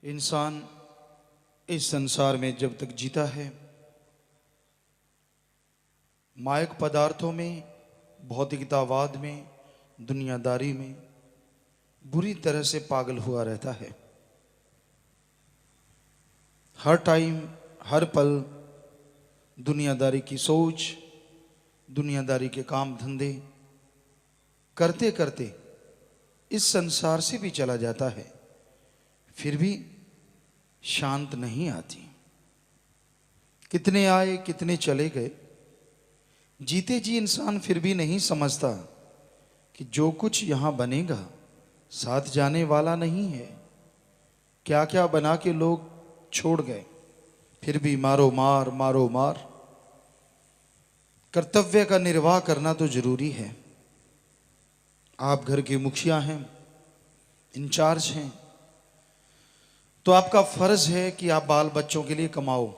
इंसान इस संसार में जब तक जीता है, मायक पदार्थों में, भौतिकतावाद में, दुनियादारी में बुरी तरह से पागल हुआ रहता है। हर टाइम, हर पल दुनियादारी की सोच, दुनियादारी के काम धंधे करते करते इस संसार से भी चला जाता है, फिर भी शांत नहीं आती। कितने आए, कितने चले गए, जीते जी इंसान फिर भी नहीं समझता कि जो कुछ यहाँ बनेगा साथ जाने वाला नहीं है। क्या क्या बना के लोग छोड़ गए, फिर भी मारो मार मारो मार। कर्तव्य का निर्वाह करना तो जरूरी है। आप घर के मुखिया हैं, इंचार्ज हैं, तो आपका फर्ज है कि आप बाल बच्चों के लिए कमाओ,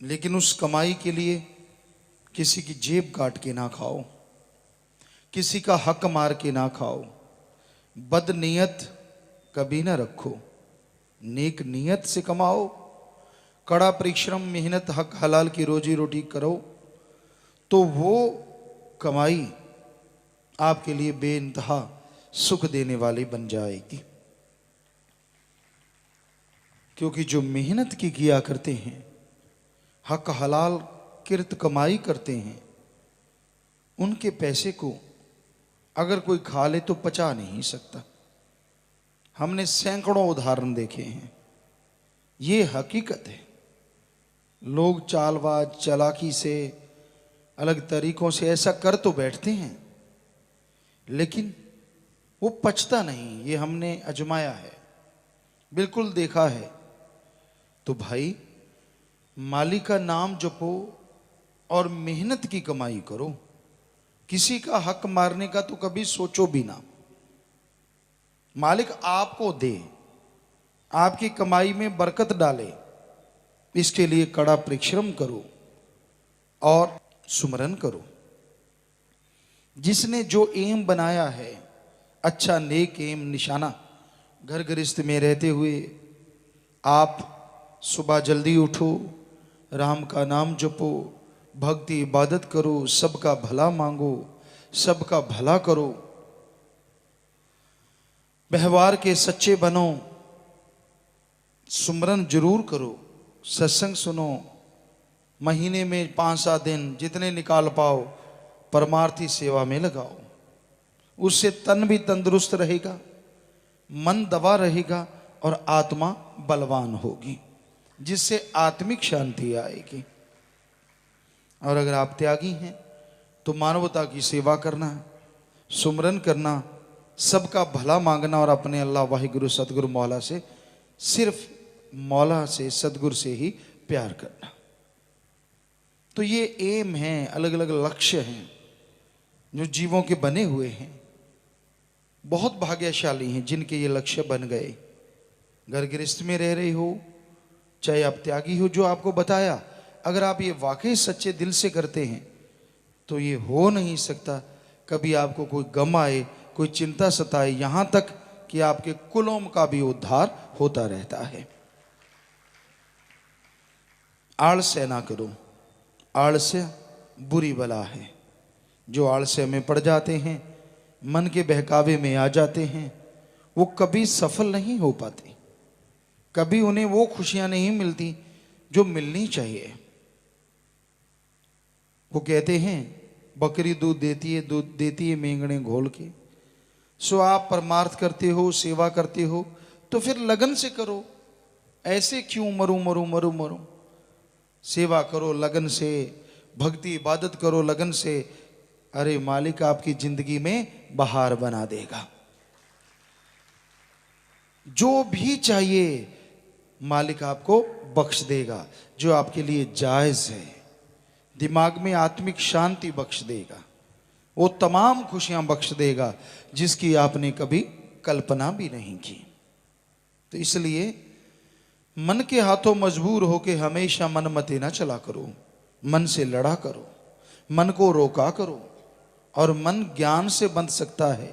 लेकिन उस कमाई के लिए किसी की जेब काट के ना खाओ, किसी का हक मार के ना खाओ, बदनीयत कभी ना रखो, नेक नीयत से कमाओ, कड़ा परिश्रम, मेहनत, हक हलाल की रोजी रोटी करो, तो वो कमाई आपके लिए बेइंतहा सुख देने वाली बन जाएगी। क्योंकि जो मेहनत की किया करते हैं, हक हलाल किर्त कमाई करते हैं, उनके पैसे को अगर कोई खा ले तो पचा नहीं सकता। हमने सैकड़ों उदाहरण देखे हैं, ये हकीकत है। लोग चालबाज, चालाकी से, अलग तरीकों से ऐसा कर तो बैठते हैं, लेकिन वो पचता नहीं। ये हमने आजमाया है, बिल्कुल देखा है। तो भाई, मालिक का नाम जपो और मेहनत की कमाई करो। किसी का हक मारने का तो कभी सोचो भी ना। मालिक आपको दे, आपकी कमाई में बरकत डाले, इसके लिए कड़ा परिश्रम करो और सुमरन करो। जिसने जो एम बनाया है, अच्छा नेक एम निशाना, घर गृहस्थ में रहते हुए आप सुबह जल्दी उठो, राम का नाम जपो, भक्ति इबादत करो, सबका भला मांगो, सबका भला करो, व्यवहार के सच्चे बनो, सुमरन जरूर करो, सत्संग सुनो, महीने में 5-7 दिन जितने निकाल पाओ परमार्थी सेवा में लगाओ। उससे तन भी तंदुरुस्त रहेगा, मन दबा रहेगा और आत्मा बलवान होगी, जिससे आत्मिक शांति आएगी। और अगर आप त्यागी हैं तो मानवता की सेवा करना, सुमरन करना, सबका भला मांगना और अपने अल्लाह वाहिगुरु सतगुरु मौला से, सिर्फ मौला से, सतगुरु से ही प्यार करना। तो ये एम हैं, अलग अलग लक्ष्य हैं जो जीवों के बने हुए हैं। बहुत भाग्यशाली हैं जिनके ये लक्ष्य बन गए। घर गृहस्थ में रह रहे हो, चाहे आप त्यागी हो, जो आपको बताया, अगर आप ये वाकई सच्चे दिल से करते हैं तो ये हो नहीं सकता कभी आपको कोई गम आए, कोई चिंता सताए, यहां तक कि आपके कुलों का भी उद्धार होता रहता है। आलस्य ना करो, आलस्य बुरी बला है। जो आलस्य में पड़ जाते हैं, मन के बहकावे में आ जाते हैं, वो कभी सफल नहीं हो पाते, कभी उन्हें वो खुशियां नहीं मिलती जो मिलनी चाहिए। वो कहते हैं, बकरी दूध देती है मेंगने घोल के। सो आप परमार्थ करते हो, सेवा करते हो, तो फिर लगन से करो। ऐसे क्यों मरूं मरूं मरूं मरूं? सेवा करो लगन से, भक्ति इबादत करो लगन से। अरे मालिक आपकी जिंदगी में बहार बना देगा। जो भी चाहिए मालिक आपको बख्श देगा, जो आपके लिए जायज है। दिमाग में आत्मिक शांति बख्श देगा, वो तमाम खुशियां बख्श देगा जिसकी आपने कभी कल्पना भी नहीं की। तो इसलिए मन के हाथों मजबूर होके हमेशा मन मते ना चला करो, मन से लड़ा करो, मन को रोका करो। और मन ज्ञान से बंध सकता है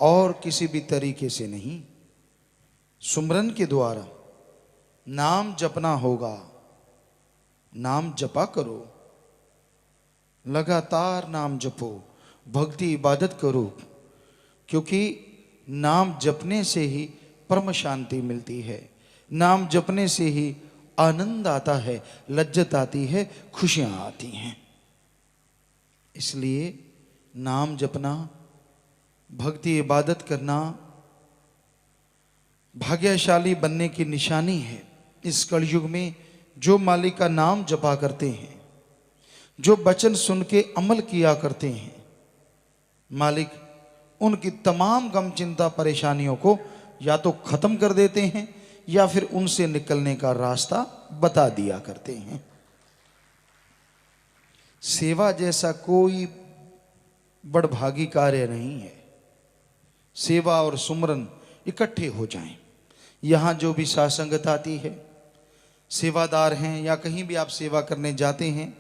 और किसी भी तरीके से नहीं। सुमरन के द्वारा नाम जपना होगा। नाम जपा करो, लगातार नाम जपो, भक्ति इबादत करो, क्योंकि नाम जपने से ही परम शांति मिलती है। नाम जपने से ही आनंद आता है, लज्जत आती है, खुशियां आती हैं। इसलिए नाम जपना, भक्ति इबादत करना भाग्यशाली बनने की निशानी है। इस कलयुग में जो मालिक का नाम जपा करते हैं, जो वचन सुन के अमल किया करते हैं, मालिक उनकी तमाम गम चिंता परेशानियों को या तो खत्म कर देते हैं या फिर उनसे निकलने का रास्ता बता दिया करते हैं। सेवा जैसा कोई बड़भागी कार्य नहीं है। सेवा और सुमरन इकट्ठे हो जाएं। यहाँ जो भी सासंगत आती है, सेवादार हैं या कहीं भी आप सेवा करने जाते हैं,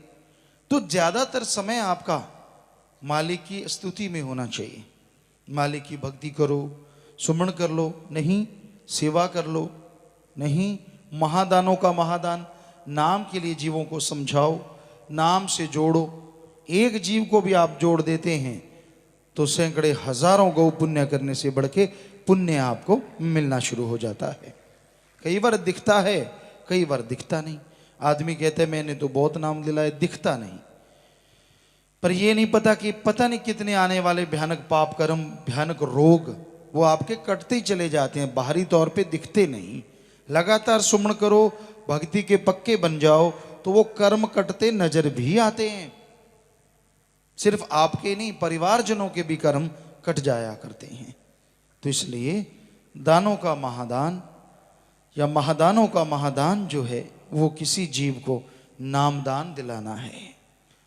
तो ज़्यादातर समय आपका मालिक की स्तुति में होना चाहिए। मालिक की भक्ति करो, सुमरण कर लो, नहीं सेवा कर लो, नहीं महादानों का महादान, नाम के लिए जीवों को समझाओ, नाम से जोड़ो। एक जीव को भी आप जोड़ देते हैं तो सैकड़े हजारों गौ पुण्य करने से बढ़ के पुण्य आपको मिलना शुरू हो जाता है। कई बार दिखता है, कई बार दिखता नहीं। आदमी कहते हैं मैंने तो बहुत नाम दिलाए, दिखता नहीं। पर ये नहीं पता कि पता नहीं कितने आने वाले भयानक पाप कर्म, भयानक रोग वो आपके कटते ही चले जाते हैं, बाहरी तौर पे दिखते नहीं। लगातार सुमरण करो, भक्ति के पक्के बन जाओ तो वो कर्म कटते नजर भी आते हैं। सिर्फ आपके नहीं, परिवारजनों के भी कर्म कट जाया करते हैं। तो इसलिए दानों का महादान या महादानों का महादान जो है वो किसी जीव को नामदान दिलाना है,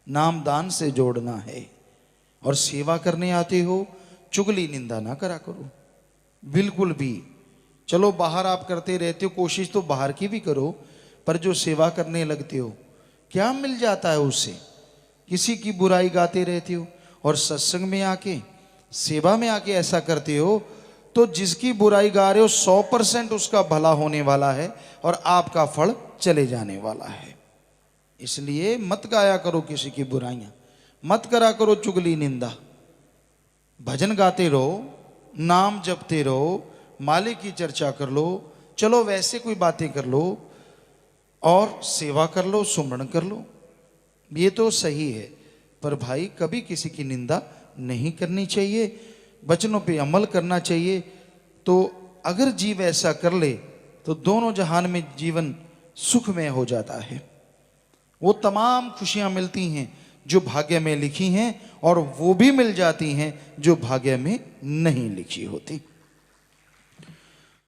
नामदान से जोड़ना है। और सेवा करने आते हो, चुगली निंदा ना करा करो बिल्कुल भी। चलो बाहर आप करते रहते हो, कोशिश तो बाहर की भी करो, पर जो सेवा करने लगते हो क्या मिल जाता है उससे? किसी की बुराई गाते रहते हो और सत्संग में आके, सेवा में आके ऐसा करते हो तो जिसकी बुराई गा रहे हो 100% उसका भला होने वाला है और आपका फल चले जाने वाला है। इसलिए मत गाया करो किसी की बुराइयां, मत करा करो चुगली निंदा। भजन गाते रहो, नाम जपते रहो, मालिक की चर्चा कर लो, चलो वैसे कोई बातें कर लो और सेवा कर लो, सुमरण कर लो, ये तो सही है। पर भाई कभी किसी की निंदा नहीं करनी चाहिए, वचनों पे अमल करना चाहिए। तो अगर जीव ऐसा कर ले तो दोनों जहान में जीवन सुखमय हो जाता है। वो तमाम खुशियां मिलती हैं जो भाग्य में लिखी हैं और वो भी मिल जाती हैं जो भाग्य में नहीं लिखी होती।